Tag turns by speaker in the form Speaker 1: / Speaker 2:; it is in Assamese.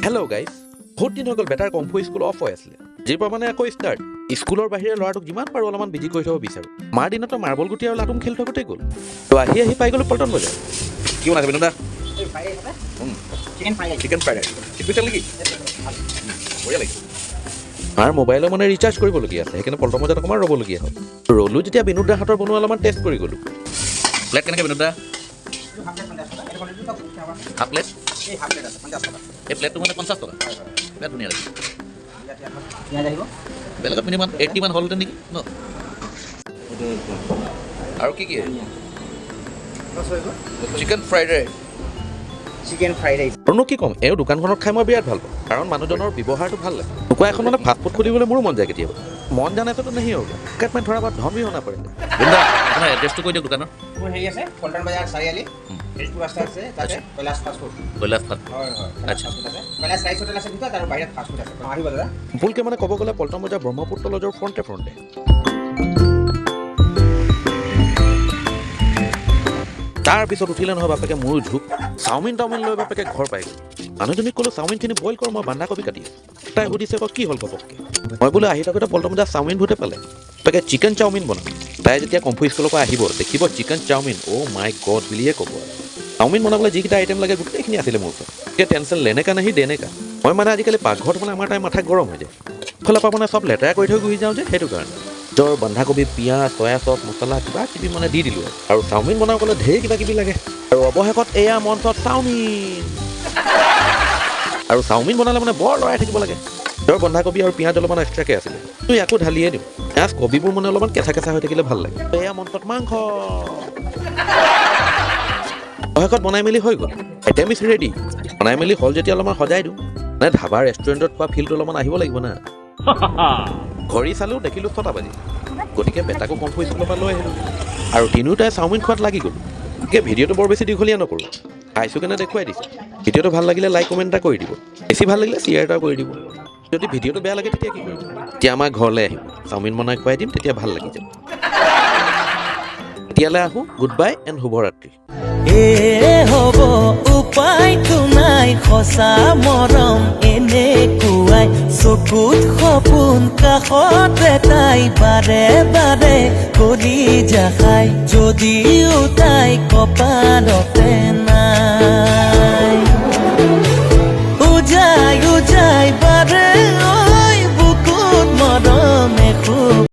Speaker 1: হেল্ল' গাইজ, বহুত দিন হৈ গ'ল বেটাৰ কমফু স্কুল অফ হৈ আছিলে, যিৰ পৰা মানে আকৌ ষ্টাৰ্ট। স্কুলৰ বাহিৰে ল'ৰাটোক যিমান পাৰোঁ অলপমান বিজি কৰি থ'ব বিচাৰোঁ। মাৰ দিনতো মাৰ্বল গুটি আৰু লাটুম খেলি থাকোঁতেই গ'ল। তো আহি পাই গ'লোঁ পল্টন বজাৰ। কি বনাইছে বিনোদা? চিকেন ফ্ৰাইড ৰাইচ স্পেচিয়েল নেকি? বঢ়িয়া লাগিছে। মাৰ মোবাইলৰ মানে ৰিচাৰ্জ কৰিবলগীয়া আছে, সেইকাৰণে পল্টন বজাৰত অকণমান ৰ'বলগীয়া হ'ল। ৰ'লো যেতিয়া বিনোদৰ হাতৰ বনোৱা অলপমান টেষ্ট কৰি গ'লোঁ। প্লেট কেনেকৈ বিনোদা? Half plate? এই প্লেটটো মানে 50 টকা। বিৰাট ধুনীয়া লাগিছে। বেলেগত মিনিমাম 80 মান হ'লহেঁতেন নেকি ন? আৰু কি চিকেন ফ্ৰাইড ৰাইচ। আৰুনো কি ক'ম, এই দোকানখনত খাই মই বিৰাট ভাল পাওঁ, কাৰণ মানুহজনৰ ব্যৱহাৰটো ভাল লাগে। নোকোৱা এখন মানে ফাষ্ট ফুড খুলিবলৈ মোৰো মন যায় কেতিয়াবা। মন জানাইতো নেহি হ'ব কেট মই থোৰা বাত ধন ভি হোনা পড়েগা। বিন্দা আপোনাৰ এড্ৰেছটো কৈ দিয়ক দোকানৰ।
Speaker 2: মোৰ হেৰি আছে পল্টন বজাৰ চাৰিআলি ফেচবুক ৰাস্তা আছে তাতে Kailash fast food.
Speaker 1: Kailash fast
Speaker 2: হয় আচ্ছা কৈলাশ ৰাইচ হোটেল আছে ভিতৰত আৰু বাহিৰত ফাষ্ট ফুড আছে আহিব দাদা।
Speaker 1: ভুলকৈ মানে ক'ব গ'লে পল্টন বজাৰ ব্ৰহ্মপুত্ৰ লজৰ ফ্ৰণ্টে তাৰপিছত উঠিলে নহয় বাপেকে মোৰো ঝোক। চাওমিন লৈ বাপেকে ঘৰ পাই গ'ল। মানুহজনীক ক'লো চাওমিনখিনি বইল কৰ, মই বন্ধাকবি কাটি আছোঁ। তাই সুধিছে আকৌ কি হ'ল ঘপককৈ। মই বোলো আহি থাকোঁতে পল্টন বজাৰ চাওমিন ভূতে পালে। বাপেকে চিকেন চাওমিন বনাম। তাই যেতিয়া কমফু স্কুলৰ পৰা আহিব দেখিব চিকেন চাওমিন, অ' মাই গড বুলিয়ে ক'ব আৰু। চাওমিন বনাবলৈ যিকেইটা আইটেম লাগে গোটেইখিনি আছিলে মোৰ ওচৰত। এতিয়া টেনশ্যন লেনেকা নাহি দেনেকা। মই মানে আজিকালি পাকঘৰত মানে আমাৰ তাই মাথা গৰম হৈ যায়। ইফালৰ পৰা মানে চব লেতেৰা কৰি থৈ গুচি যাওঁ যে, সেইটো কাৰণে বন্ধাকবি, পিঁয়াজ, চয়া চচ, মছলা কিবা কিবি মানে দি দিলোঁ আৰু চাওমিন বনাবলৈ ঢেৰ কিবা কিবি লাগে। আৰু অৱশেষত এয়া মঞ্চত চাওমিন। আৰু চাওমিন বনালে মানে বৰ লৰাই থাকিব লাগে। বন্ধাকবি আৰু পিঁয়াজ অলপমান এক্সট্ৰাকৈ আছিলে, তো ইয়াকো ঢালিয়ে দিওঁ। পিঁয়াজ কবিবোৰ মানে অলপমান কেঁচা হৈ থাকিলে ভাল লাগে। এয়া মঞ্চত মাংস। অৱশেষত বনাই মেলি হৈ গ'ল। Item is ready. বনাই মেলি হ'ল যেতিয়া অলপমান সজাই দিওঁ। মানে ধাবা ৰেষ্টুৰেণ্টত খোৱা ফিলটো অলপমান আহিব লাগিব না। ঘড়ী চালোঁ দেখিলোঁ 6টা বাজি। গতিকে বেটাকো কমফু স্কুলৰ পৰা লৈ আহিলোঁ আৰু তিনিওটাই চাওমিন খোৱাত লাগি গ'লোঁ। গতিকে ভিডিঅ'টো বৰ বেছি দীঘলীয়া নকৰোঁ, খাইছোঁ কেনে দেখুৱাই দিছোঁ। ভিডিঅ'টো ভাল লাগিলে লাইক কমেণ্ট এটা কৰি দিব, বেছি ভাল লাগিলে শ্বেয়াৰ এটা কৰি দিব। যদি ভিডিঅ'টো বেয়া লাগে তেতিয়া কি কৰিব? তেতিয়া আমাৰ ঘৰলৈ আহিব, চাওমিন বনাই খুৱাই দিম, তেতিয়া ভাল লাগি যাব। এতিয়ালৈ আহোঁ, গুড বাই এণ্ড শুভৰাত্ৰি।
Speaker 3: হ'ব উপায়তো নাই, সঁচা মৰম এনেকুৱাই। চকুত সপোন কাষত তাই বাৰে কৰি যাখাই, যদিও তাই কপালতে নাই।